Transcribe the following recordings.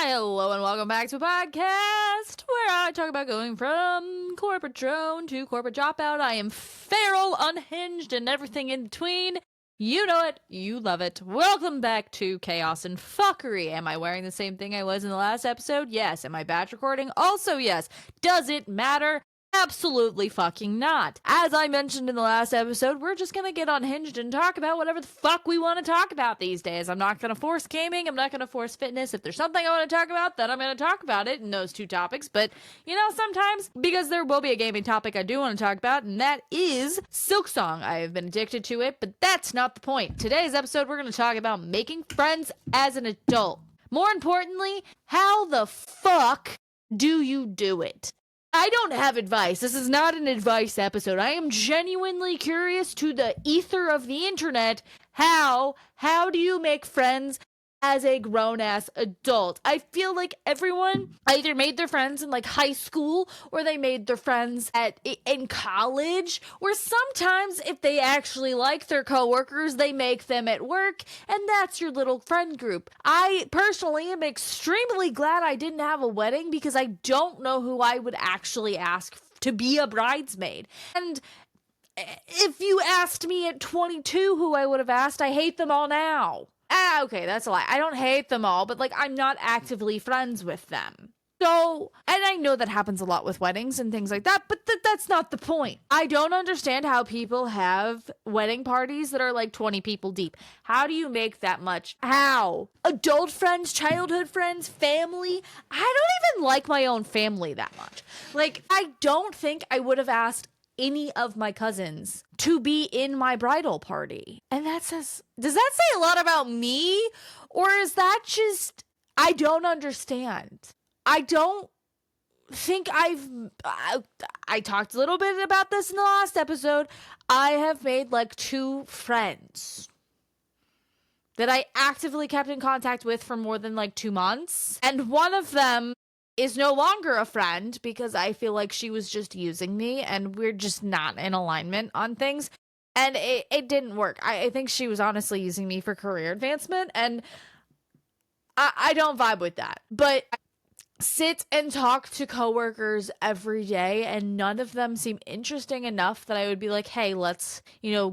Hello and welcome back to a podcast where I talk about going from corporate drone to corporate dropout. I am feral, unhinged, and everything in between. You know it. You love it. Welcome back to Chaos and Fuckery. Am I wearing the same thing I was in the last episode? Yes. Am I batch recording? Also yes. Does it matter? Absolutely fucking not. As I mentioned in the last episode, we're just gonna get unhinged and talk about whatever the fuck we want to talk about these days. I'm not gonna force gaming. I'm not gonna force fitness. If there's something I want to talk about, then I'm gonna talk about it in those two topics. But, you know, sometimes, because there will be a gaming topic I do want to talk about, and that is Silksong. I have been addicted to it, but that's not the point. Today's episode, we're gonna talk about making friends as an adult. More importantly, how the fuck do you do it? I don't have advice. This is not an advice episode. I am genuinely curious to the ether of the internet. How do you make friends as a grown-ass adult? I feel like everyone either made their friends in like high school or they made their friends in college, or sometimes if they actually like their coworkers, they make them at work, and that's your little friend group. I personally am extremely glad I didn't have a wedding because I don't know who I would actually ask to be a bridesmaid. And if you asked me at 22 who I would have asked, I hate them all now. Okay, that's a lie. I don't hate them all, but like I'm not actively friends with them. So, and I know that happens a lot with weddings and things like that, but that's not the point. I don't understand how people have wedding parties that are like 20 people deep. How do you make that much? How? Adult friends, childhood friends, family? I don't even like my own family that much. Like, I don't think I would have asked any of my cousins to be in my bridal party. And does that say a lot about me? Or is that just, I don't understand. I don't think I talked a little bit about this in the last episode. I have made like 2 friends that I actively kept in contact with for more than like 2 months. And one of them is no longer a friend because I feel like she was just using me and we're just not in alignment on things. And it didn't work. I think she was honestly using me for career advancement, and I don't vibe with that. But I sit and talk to coworkers every day, and none of them seem interesting enough that I would be like, hey, let's,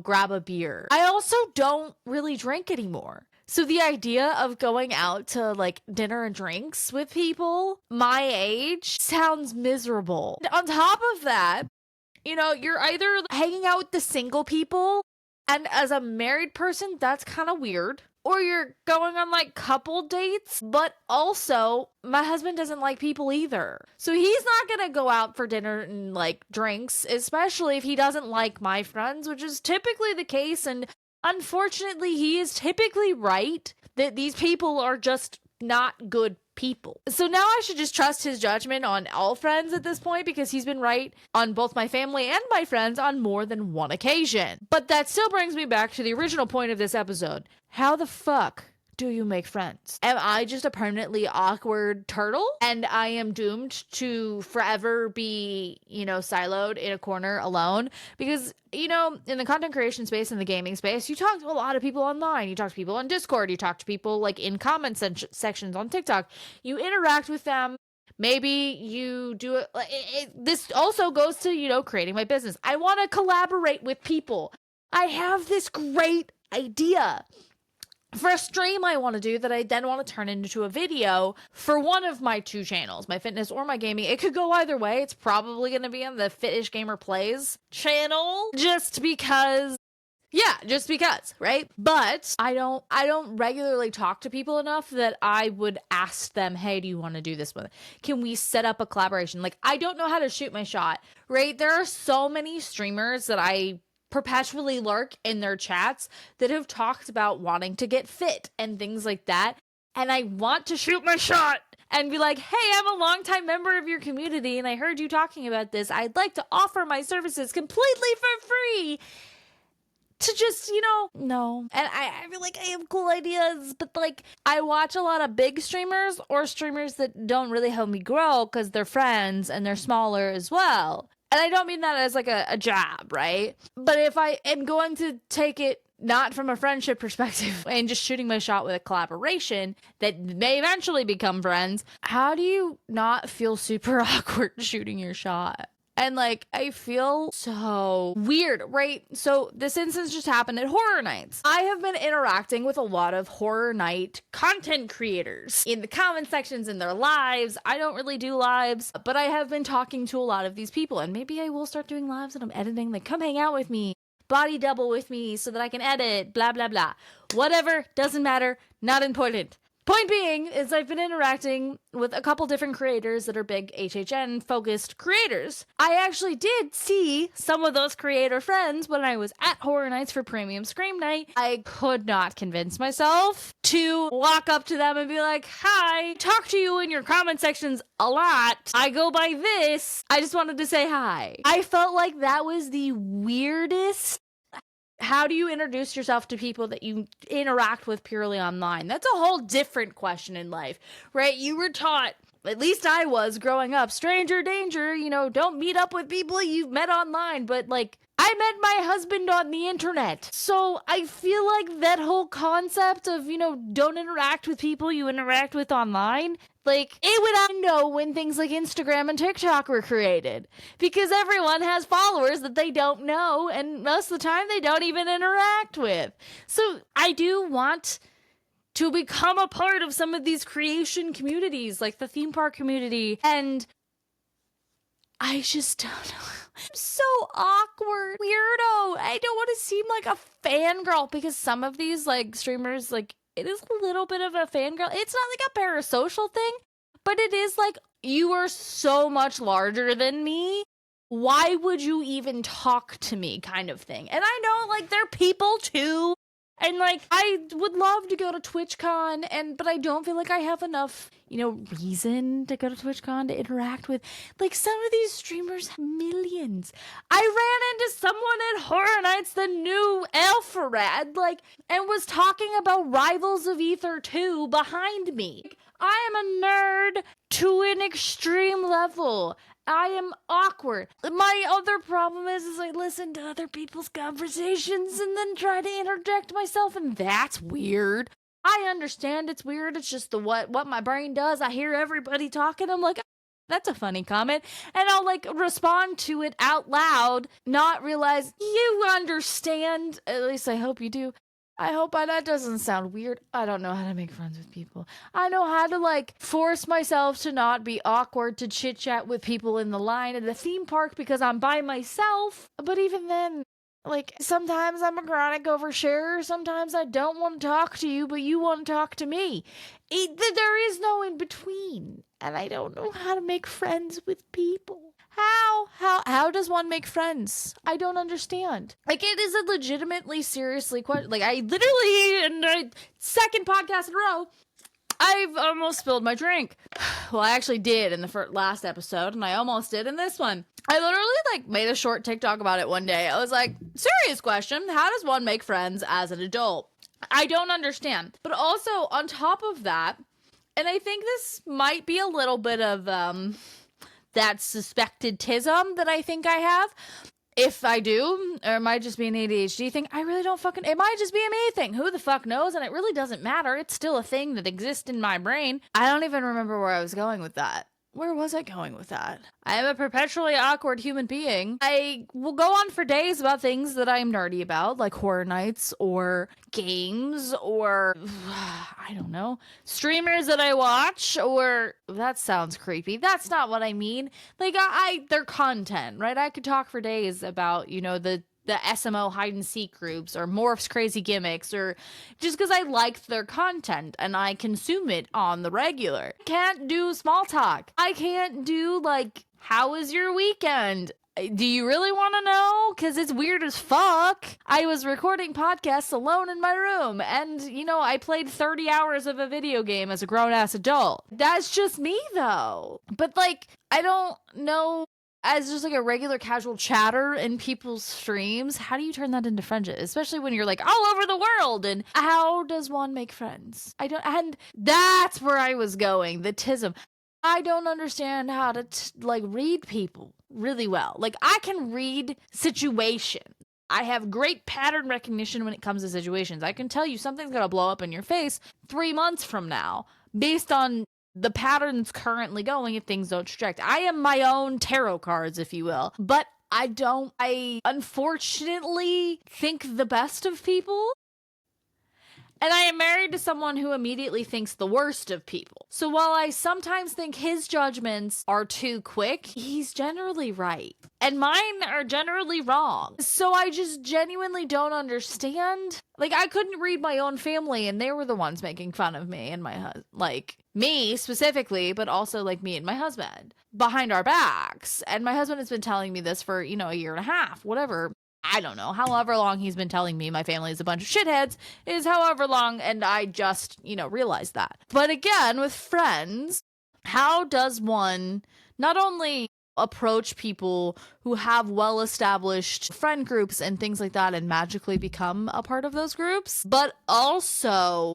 grab a beer. I also don't really drink anymore. So the idea of going out to like dinner and drinks with people my age sounds miserable. And on top of that, you're either hanging out with the single people, and as a married person, that's kind of weird. Or you're going on like couple dates, but also my husband doesn't like people either. So he's not gonna go out for dinner and like drinks, especially if he doesn't like my friends, which is typically the case. And unfortunately, he is typically right that these people are just not good people. So now I should just trust his judgment on all friends at this point because he's been right on both my family and my friends on more than one occasion. But that still brings me back to the original point of this episode. How the fuck do you make friends? Am I just a permanently awkward turtle and I am doomed to forever be, siloed in a corner alone? Because, in the content creation space, in the gaming space, you talk to a lot of people online. You talk to people on Discord. You talk to people like in comment sections on TikTok. You interact with them. Maybe you do it. This also goes to, creating my business. I want to collaborate with people. I have this great idea for a stream I want to do that I then want to turn into a video for one of my 2 channels, my fitness or my gaming. It could go either way. It's probably going to be on the Fitish Gamer Plays channel just because, right? But I don't regularly talk to people enough that I would ask them, hey, do you want to do this with? Can we set up a collaboration? Like, I don't know how to shoot my shot, right? There are so many streamers that I perpetually lurk in their chats that have talked about wanting to get fit and things like that. And I want to shoot my shot and be like, hey, I'm a longtime member of your community and I heard you talking about this. I'd like to offer my services completely for free to just, no. And I feel like I have cool ideas, but like I watch a lot of big streamers or streamers that don't really help me grow because they're friends and they're smaller as well. And I don't mean that as like a jab, right? But if I am going to take it not from a friendship perspective and just shooting my shot with a collaboration that may eventually become friends, how do you not feel super awkward shooting your shot? And like, I feel so weird, right? So this instance just happened at Horror Nights. I have been interacting with a lot of Horror Night content creators in the comment sections, in their lives. I don't really do lives, but I have been talking to a lot of these people, and maybe I will start doing lives and I'm editing, like, come hang out with me, body double with me so that I can edit, blah, blah, blah. Whatever, doesn't matter, not important. Point being is I've been interacting with a couple different creators that are big HHN focused creators. I actually did see some of those creator friends when I was at Horror Nights for Premium Scream Night. I could not convince myself to walk up to them and be like, hi, talk to you in your comment sections a lot. I go by this. I just wanted to say hi. I felt like that was the weirdest. How do you introduce yourself to people that you interact with purely online? That's a whole different question in life, right? You were taught, at least I was growing up, stranger danger, don't meet up with people you've met online. But like, I met my husband on the internet. So I feel like that whole concept of, don't interact with people you interact with online, like, it would I know when things like Instagram and TikTok were created, because everyone has followers that they don't know, and most of the time they don't even interact with. So I do want to become a part of some of these creation communities, like the theme park community, and I just don't know. I'm so awkward, weirdo. I don't want to seem like a fangirl, because some of these like streamers, like, it is a little bit of a fangirl. It's not like a parasocial thing, but it is like, you are so much larger than me. Why would you even talk to me kind of thing? And I know, like, they're people too. And like, I would love to go to TwitchCon, but I don't feel like I have enough, reason to go to TwitchCon to interact with. Like, some of these streamers have millions. I ran into someone at Horror Nights, the new Alpharad, and was talking about Rivals of Ether 2 behind me. I am a nerd to an extreme level. I am awkward. My other problem is I listen to other people's conversations and then try to interject myself, and that's weird. I understand it's weird. It's just what my brain does. I hear everybody talking. I'm like, that's a funny comment. And I'll respond to it out loud, not realize you understand. At least I hope you do. I hope that doesn't sound weird. I don't know how to make friends with people. I know how to force myself to not be awkward to chit chat with people in the line at the theme park because I'm by myself. But even then, sometimes I'm a chronic oversharer. Sometimes I don't want to talk to you, but you want to talk to me. There is no in between. And I don't know how to make friends with people. How does one make friends? I don't understand. It is a legitimately seriously question. I literally, in the second podcast in a row, I've almost spilled my drink. Well, I actually did in the last episode, and I almost did in this one. I literally made a short TikTok about it one day. I was like, serious question. How does one make friends as an adult? I don't understand. But also on top of that, and I think this might be a little bit of, that suspected tism that I think I have. If I do, or it might just be an ADHD thing, I really don't it might just be a me thing. Who the fuck knows? And it really doesn't matter. It's still a thing that exists in my brain. I don't even remember where I was going with that. Where was I going with that? I am a perpetually awkward human being. I will go on for days about things that I'm nerdy about, like Horror Nights or games or, I don't know, streamers that I watch, or, that sounds creepy. That's not what I mean. Their content, right? I could talk for days about, the SMO hide and seek groups or Morph's crazy gimmicks, or just because I like their content and I consume it on the regular. Can't do small talk. I can't do how was your weekend? Do you really want to know? Because it's weird as fuck. I was recording podcasts alone in my room, and I played 30 hours of a video game as a grown-ass adult. That's just me though. But I don't know, as just a regular casual chatter in people's streams, how do you turn that into friendship? Especially when you're all over the world, and how does one make friends? And that's where I was going, the tism. I don't understand how to read people really well. I can read situations. I have great pattern recognition when it comes to situations. I can tell you something's going to blow up in your face 3 months from now based on the patterns currently going if things don't traject. I am my own tarot cards, if you will. But I unfortunately think the best of people. And I am married to someone who immediately thinks the worst of people. So while I sometimes think his judgments are too quick, he's generally right. And mine are generally wrong. So I just genuinely don't understand. Like, I couldn't read my own family, and they were the ones making fun of me and my husband. Like, me specifically, but also, like, me and my husband behind our backs. And my husband has been telling me this for, a year and a half, whatever. I don't know, however long he's been telling me my family is a bunch of shitheads is however long, and I just, realized that. But again, with friends, how does one not only approach people who have well-established friend groups and things like that and magically become a part of those groups, but also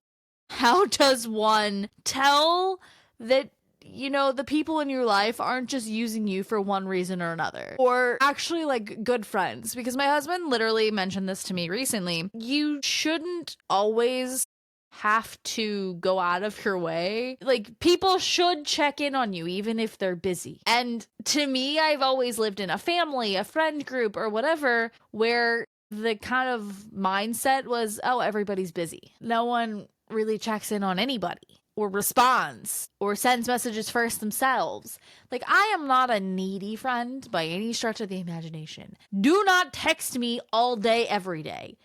how does one tell that the people in your life aren't just using you for one reason or another, or actually like good friends? Because my husband literally mentioned this to me recently. You shouldn't always have to go out of your way. Like, people should check in on you even if they're busy. And to me, I've always lived in a family, a friend group, or whatever, where the kind of mindset was, oh, everybody's busy. No one really checks in on anybody, or responds, or sends messages first themselves. Like, I am not a needy friend by any stretch of the imagination. Do not text me all day, every day.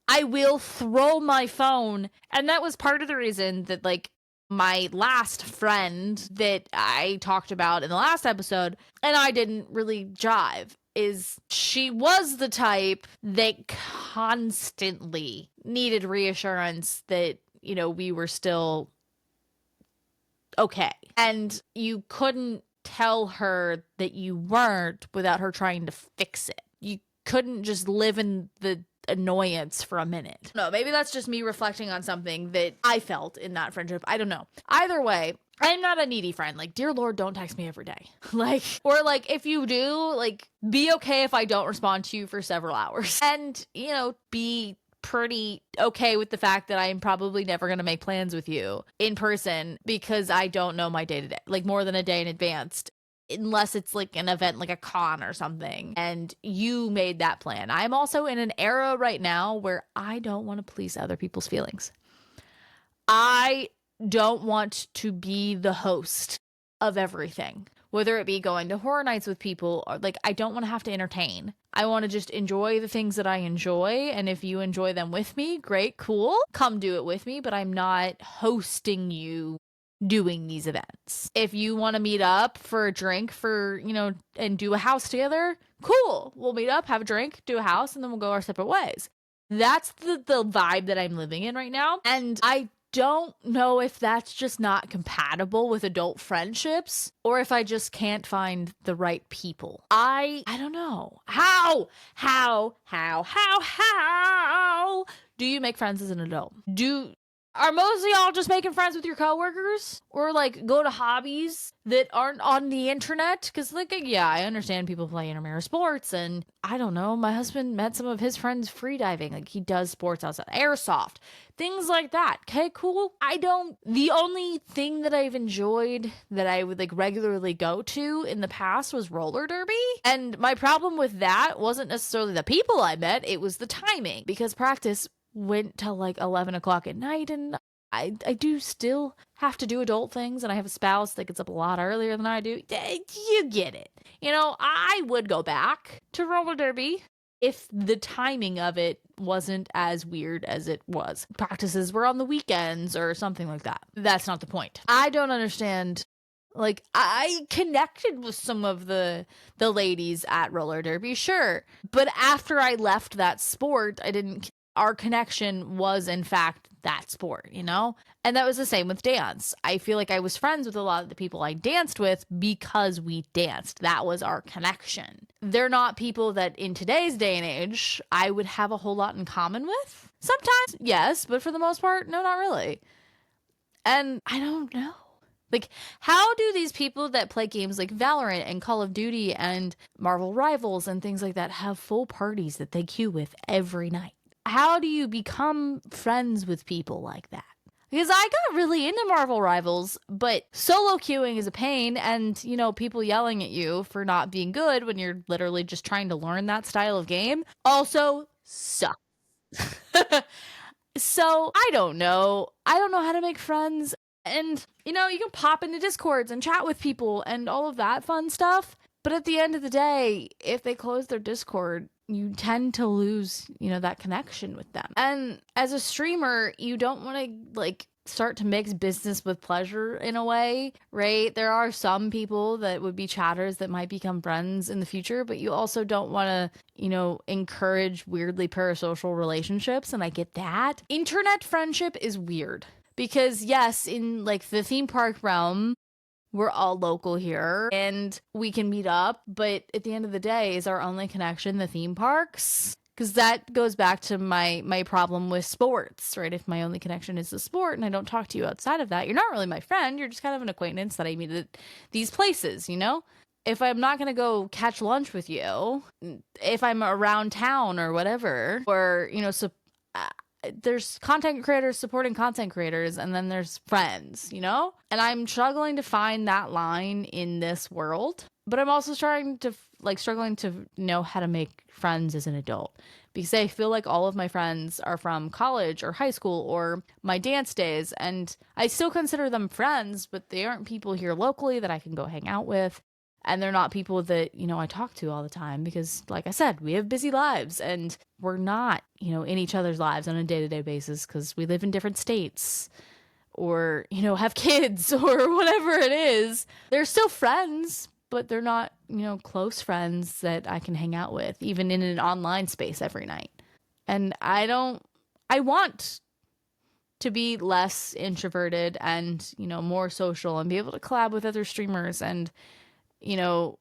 I will throw my phone. And that was part of the reason that, like, my last friend that I talked about in the last episode, and I didn't really jive, is she was the type that constantly needed reassurance that, we were still okay. And you couldn't tell her that you weren't without her trying to fix it. You couldn't just live in the annoyance for a minute. No, maybe that's just me reflecting on something that I felt in that friendship. I don't know. Either way, I'm not a needy friend. Like, dear Lord, don't text me every day. Or if you do, be okay if I don't respond to you for several hours. And, be pretty okay with the fact that I am probably never going to make plans with you in person because I don't know my day to day, more than a day in advance, unless it's an event like a con or something and you made that plan. I'm also in an era right now where I don't want to please other people's feelings. I don't want to be the host of everything, whether it be going to horror nights with people or I don't want to have to entertain. I want to just enjoy the things that I enjoy. And if you enjoy them with me, great, cool. Come do it with me, but I'm not hosting you doing these events. If you want to meet up for a drink and do a house together, cool. We'll meet up, have a drink, do a house, and then we'll go our separate ways. That's the vibe that I'm living in right now. And I don't know if that's just not compatible with adult friendships or if I just can't find the right people. I don't know. How do you make friends as an adult? Are most of y'all just making friends with your coworkers? Or go to hobbies that aren't on the internet? Because yeah, I understand people play intramural sports, and I don't know, my husband met some of his friends freediving. He does sports outside, airsoft, things like that. Okay, cool. The only thing that I've enjoyed that I would regularly go to in the past was roller derby. And my problem with that wasn't necessarily the people I met, it was the timing, because practice went till 11 o'clock at night, and I do still have to do adult things, and I have a spouse that gets up a lot earlier than I do. You get it. I would go back to roller derby if the timing of it wasn't as weird as it was. Practices were on the weekends or something like that. That's not the point. I don't understand. I connected with some of the ladies at roller derby, sure. But after I left that sport, our connection was in fact that sport, And that was the same with dance. I feel like I was friends with a lot of the people I danced with because we danced. That was our connection. They're not people that in today's day and age I would have a whole lot in common with. Sometimes, yes, but for the most part, no, not really. And I don't know. Like, how do these people that play games like Valorant and Call of Duty and Marvel Rivals and things like that have full parties that they queue with every night? How do you become friends with people like that? Because I got really into Marvel Rivals, but solo queuing is a pain, and, people yelling at you for not being good when you're literally just trying to learn that style of game also sucks. So, I don't know. I don't know how to make friends. And, you can pop into Discords and chat with people and all of that fun stuff. But at the end of the day, if they close their Discord, you tend to lose, that connection with them. And as a streamer, you don't want to, start to mix business with pleasure in a way, right? There are some people that would be chatters that might become friends in the future, but you also don't want to, encourage weirdly parasocial relationships. And I get that. Internet friendship is weird because, yes, in the theme park realm, we're all local here and we can meet up, but at the end of the day, is our only connection the theme parks? Because that goes back to my problem with sports, right? If my only connection is the sport and I don't talk to you outside of that, you're not really my friend. You're just kind of an acquaintance that I meet at these places, If I'm not going to go catch lunch with you, if I'm around town or whatever, or, there's content creators supporting content creators, and then there's friends, And I'm struggling to find that line in this world, but I'm also struggling to know how to make friends as an adult, because I feel like all of my friends are from college or high school or my dance days, and I still consider them friends, but they aren't people here locally that I can go hang out with. And they're not people that, I talk to all the time because, like I said, we have busy lives and we're not, in each other's lives on a day-to-day basis because we live in different states or, have kids or whatever it is. They're still friends, but they're not, close friends that I can hang out with, even in an online space every night. And I want to be less introverted and, more social and be able to collab with other streamers and,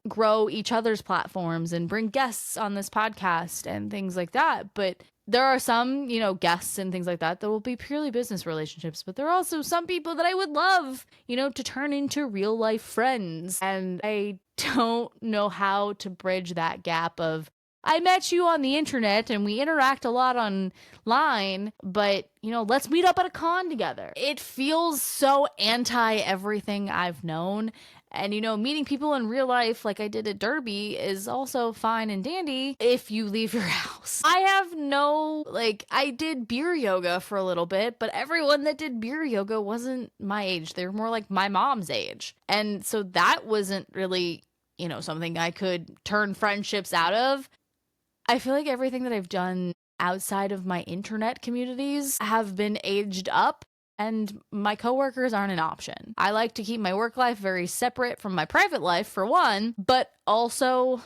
grow each other's platforms and bring guests on this podcast and things like that. But there are some, guests and things like that will be purely business relationships. But there are also some people that I would love, to turn into real life friends. And I don't know how to bridge that gap of, I met you on the internet and we interact a lot online, but, let's meet up at a con together. It feels so anti everything I've known. And, meeting people in real life like I did at Derby is also fine and dandy if you leave your house. I have I did beer yoga for a little bit, but everyone that did beer yoga wasn't my age. They were more like my mom's age. And so that wasn't really, something I could turn friendships out of. I feel like everything that I've done outside of my internet communities have been aged up. And my coworkers aren't an option. I like to keep my work life very separate from my private life, for one, but also,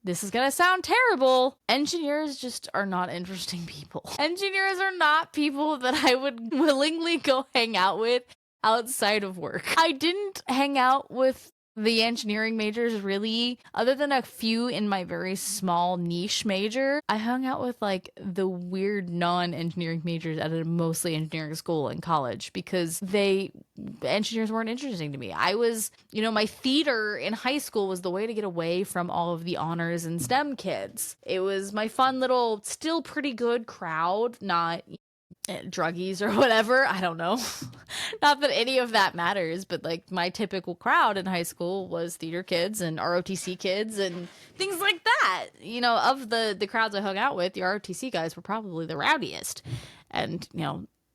this is gonna sound terrible, engineers just are not interesting people. Engineers are not people that I would willingly go hang out with outside of work. I didn't hang out with the engineering majors really, other than a few in my very small niche major. I hung out with the weird non-engineering majors at a mostly engineering school in college because engineers weren't interesting to me. I was, my theater in high school was the way to get away from all of the honors and STEM kids. It was my fun little, still pretty good crowd, not druggies or whatever. I don't know. Not that any of that matters, but my typical crowd in high school was theater kids and ROTC kids and things like that. Of the crowds I hung out with, the ROTC guys were probably the rowdiest. And,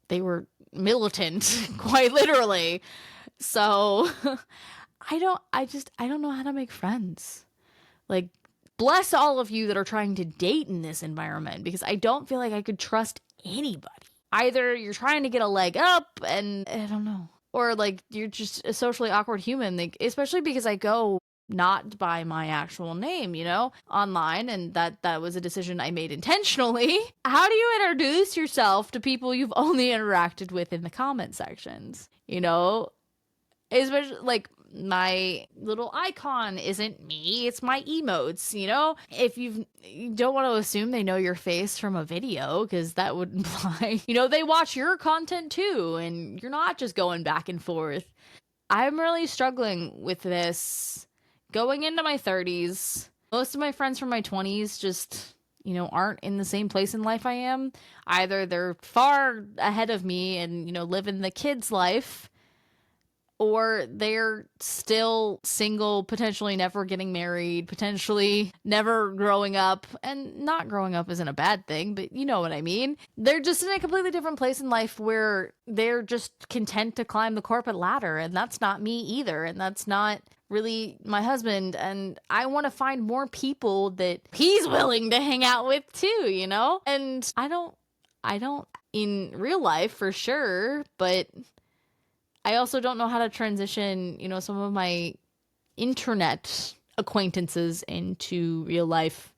they were militant, quite literally. So I don't know how to make friends. Bless all of you that are trying to date in this environment, because I don't feel like I could trust anybody. Either you're trying to get a leg up, and I don't know, or you're just a socially awkward human, especially because I go not by my actual name, online, and that was a decision I made intentionally. How do you introduce yourself to people you've only interacted with in the comment sections? Especially like my little icon isn't me, it's my emotes, you know? If you don't want to assume they know your face from a video, because that would imply, they watch your content too, and you're not just going back and forth. I'm really struggling with this going into my 30s. Most of my friends from my 20s just, aren't in the same place in life I am. Either they're far ahead of me and, living the kid's life, or they're still single, potentially never getting married, potentially never growing up. And not growing up isn't a bad thing, but you know what I mean. They're just in a completely different place in life where they're just content to climb the corporate ladder. And that's not me either. And that's not really my husband. And I want to find more people that he's willing to hang out with too, And I don't in real life for sure, but I also don't know how to transition, some of my internet acquaintances into real life,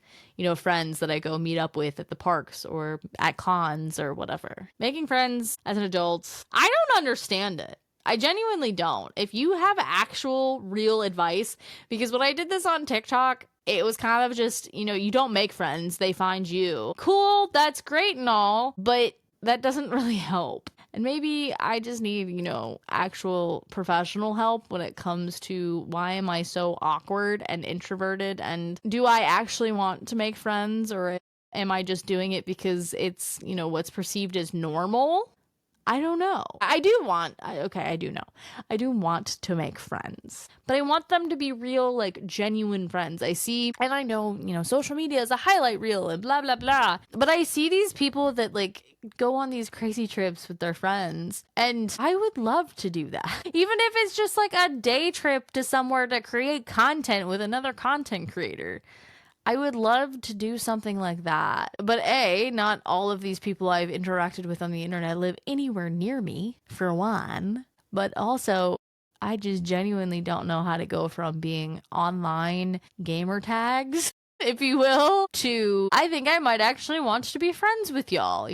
friends that I go meet up with at the parks or at cons or whatever. Making friends as an adult, I don't understand it. I genuinely don't. If you have actual real advice, because when I did this on TikTok, it was kind of just, you don't make friends, they find you. Cool, that's great and all, but that doesn't really help. And maybe I just need, actual professional help when it comes to why am I so awkward and introverted, and do I actually want to make friends, or am I just doing it because it's, what's perceived as normal? I don't know. I do know. I do want to make friends, but I want them to be real, like genuine friends. I see, and I know, social media is a highlight reel and blah, blah, blah. But I see these people that like go on these crazy trips with their friends, and I would love to do that. Even if it's just like a day trip to somewhere to create content with another content creator. I would love to do something like that. But not all of these people I've interacted with on the internet live anywhere near me, for one. But also, I just genuinely don't know how to go from being online gamer tags, if you will, to I think I might actually want to be friends with y'all,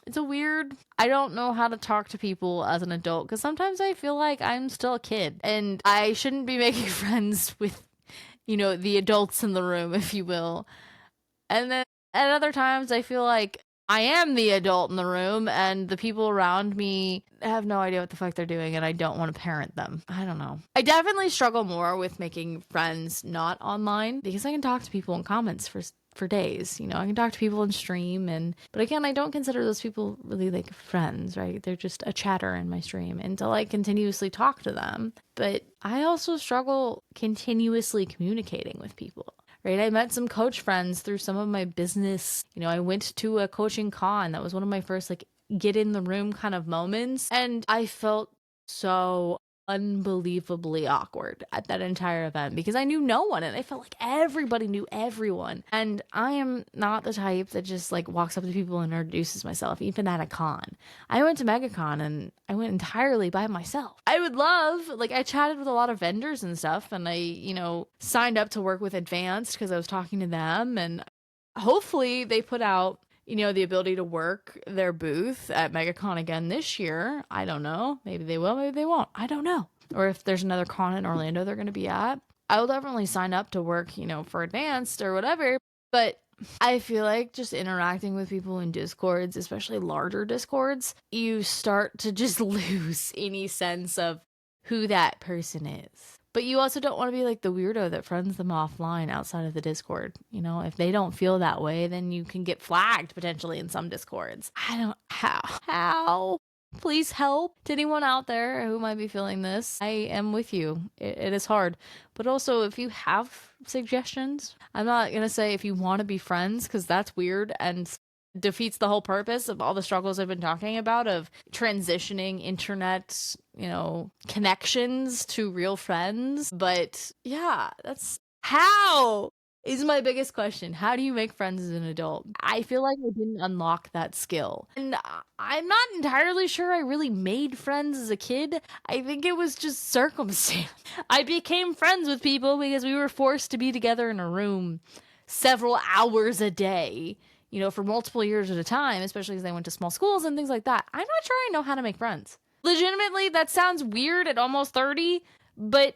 It's a weird, I don't know how to talk to people as an adult, because sometimes I feel like I'm still a kid and I shouldn't be making friends with the adults in the room, if you will. And then at other times, I feel like I am the adult in the room and the people around me have no idea what the fuck they're doing and I don't want to parent them. I don't know. I definitely struggle more with making friends not online because I can talk to people in comments for days. I can talk to people in stream, but again, I don't consider those people really like friends, right? They're just a chatter in my stream until I continuously talk to them. But I also struggle continuously communicating with people. Right? I met some coach friends through some of my business. I went to a coaching con. That was one of my first like get in the room kind of moments. And I felt so unbelievably awkward at that entire event because I knew no one and I felt like everybody knew everyone. And I am not the type that just like walks up to people and introduces myself, even at a con. I went to MegaCon and I went entirely by myself. I would love, like, I chatted with a lot of vendors and stuff, and I, signed up to work with Advanced because I was talking to them, and hopefully they put out the ability to work their booth at MegaCon again this year. I don't know. Maybe they will, maybe they won't. I don't know. Or if there's another con in Orlando they're going to be at. I will definitely sign up to work, for Advanced or whatever. But I feel like just interacting with people in Discords, especially larger Discords, you start to just lose any sense of who that person is. But you also don't want to be like the weirdo that friends them offline outside of the Discord. If they don't feel that way, then you can get flagged potentially in some Discords. I don't, how? Please help. To anyone out there who might be feeling this, I am with you. It is hard. But also, if you have suggestions, I'm not going to say if you want to be friends, because that's weird and defeats the whole purpose of all the struggles I've been talking about of transitioning internet, connections to real friends. But yeah, that's how is my biggest question. How do you make friends as an adult? I feel like I didn't unlock that skill. And I'm not entirely sure I really made friends as a kid. I think it was just circumstance. I became friends with people because we were forced to be together in a room several hours a day, for multiple years at a time, especially as I went to small schools and things like that. I'm not sure I know how to make friends. Legitimately, that sounds weird at almost 30, but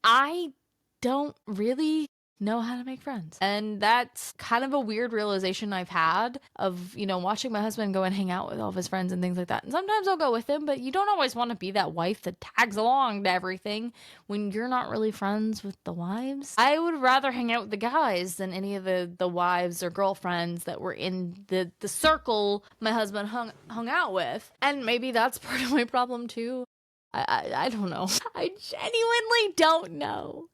I don't really know how to make friends. And that's kind of a weird realization I've had of, watching my husband go and hang out with all of his friends and things like that. And sometimes I'll go with him, but you don't always want to be that wife that tags along to everything when you're not really friends with the wives. I would rather hang out with the guys than any of the wives or girlfriends that were in the circle my husband hung out with. And maybe that's part of my problem too. I don't know. I genuinely don't know.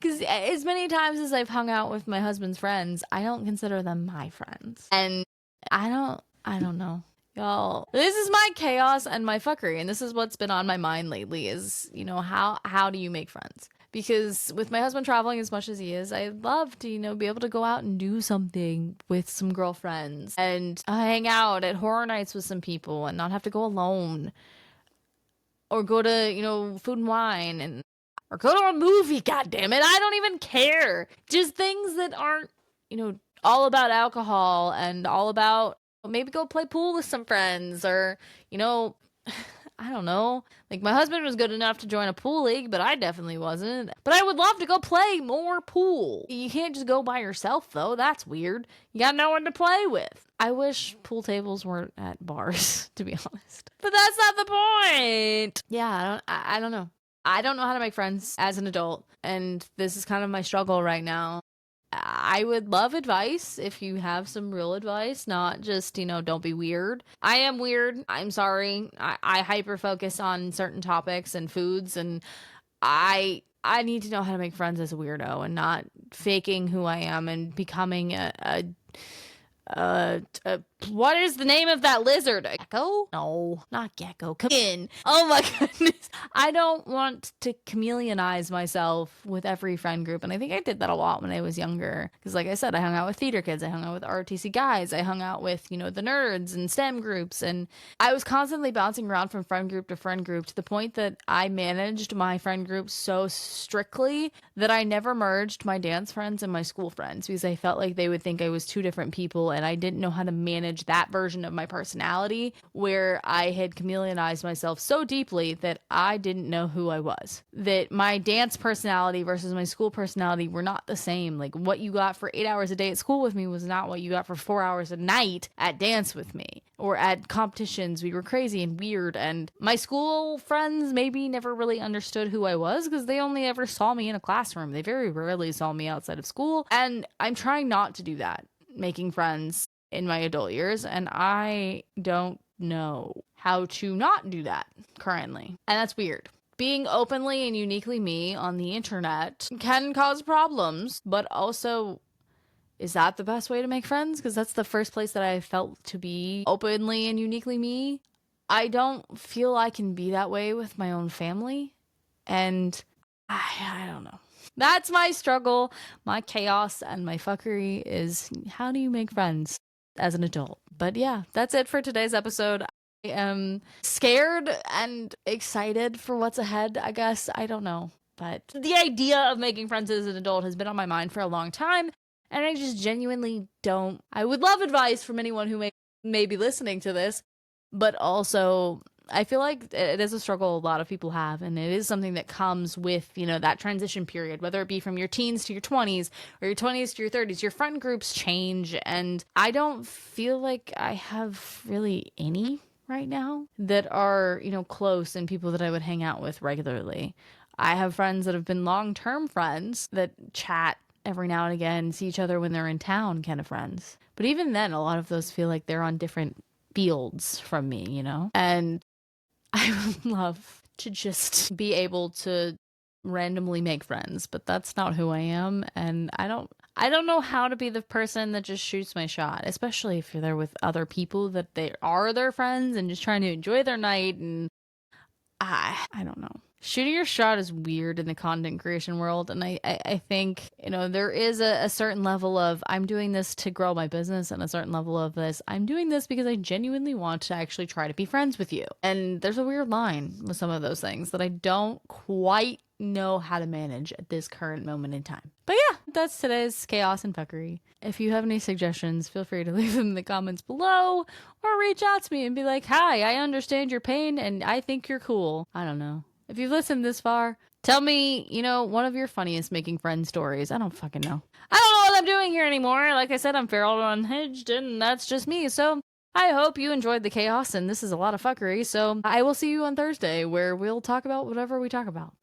Because as many times as I've hung out with my husband's friends, I don't consider them my friends. And I don't know. Y'all, this is my chaos and my fuckery. And this is what's been on my mind lately is, how do you make friends? Because with my husband traveling as much as he is, I'd love to, be able to go out and do something with some girlfriends and hang out at horror nights with some people and not have to go alone. Or go to, Food and Wine or go to a movie, goddammit. I don't even care. Just things that aren't, all about alcohol and all about maybe go play pool with some friends or, I don't know. Like my husband was good enough to join a pool league, but I definitely wasn't. But I would love to go play more pool. You can't just go by yourself though. That's weird. You got no one to play with. I wish pool tables weren't at bars, to be honest. But that's not the point. Yeah, I don't know. I don't know how to make friends as an adult, and this is kind of my struggle right now. I would love advice if you have some real advice, not just, don't be weird. I am weird. I'm sorry. I hyper focus on certain topics and foods, and I need to know how to make friends as a weirdo and not faking who I am and becoming what is the name of that lizard? A gecko? No, not gecko. Come in. Oh my goodness. I don't want to chameleonize myself with every friend group. And I think I did that a lot when I was younger. Because like I said, I hung out with theater kids. I hung out with ROTC guys. I hung out with, the nerds and STEM groups. And I was constantly bouncing around from friend group to the point that I managed my friend group so strictly that I never merged my dance friends and my school friends because I felt like they would think I was two different people and I didn't know how to manage that version of my personality where I had chameleonized myself so deeply that I didn't know who I was. That my dance personality versus my school personality were not the same. Like what you got for 8 hours a day at school with me was not what you got for 4 hours a night at dance with me or at competitions. We were crazy and weird, and my school friends maybe never really understood who I was because they only ever saw me in a classroom. They very rarely saw me outside of school, and I'm trying not to do that, making friends in my adult years, and I don't know how to not do that currently. And that's weird. Being openly and uniquely me on the internet can cause problems, but also, is that the best way to make friends? Because that's the first place that I felt to be openly and uniquely me. I don't feel I can be that way with my own family, and I don't know. That's my struggle, my chaos, and my fuckery is how do you make friends as an adult? But yeah, that's it for today's episode. I am scared and excited for what's ahead, I guess. I don't know. But the idea of making friends as an adult has been on my mind for a long time, and I just genuinely don't. I would love advice from anyone who may be listening to this, but also I feel like it is a struggle a lot of people have, and it is something that comes with, that transition period, whether it be from your teens to your 20s or your 20s to your 30s. Your friend groups change, and I don't feel like I have really any right now that are, close and people that I would hang out with regularly. I have friends that have been long-term friends that chat every now and again, see each other when they're in town kind of friends. But even then, a lot of those feel like they're on different fields from me, And I would love to just be able to randomly make friends, but that's not who I am, and I don't know how to be the person that just shoots my shot, especially if you're there with other people that they are their friends and just trying to enjoy their night, and I don't know. Shooting your shot is weird in the content creation world, and I think, there is a certain level of I'm doing this to grow my business, and a certain level of this I'm doing this because I genuinely want to actually try to be friends with you. And there's a weird line with some of those things that I don't quite know how to manage at this current moment in time. But yeah, That's today's chaos and fuckery. If you have any suggestions, feel free to leave them in the comments below or reach out to me and be like, hi, I understand your pain and I think you're cool. I don't know. If you've listened this far, tell me, one of your funniest making friends stories. I don't fucking know. I don't know what I'm doing here anymore. Like I said, I'm feral unhinged and that's just me. So I hope you enjoyed the chaos and this is a lot of fuckery. So I will see you on Thursday where we'll talk about whatever we talk about.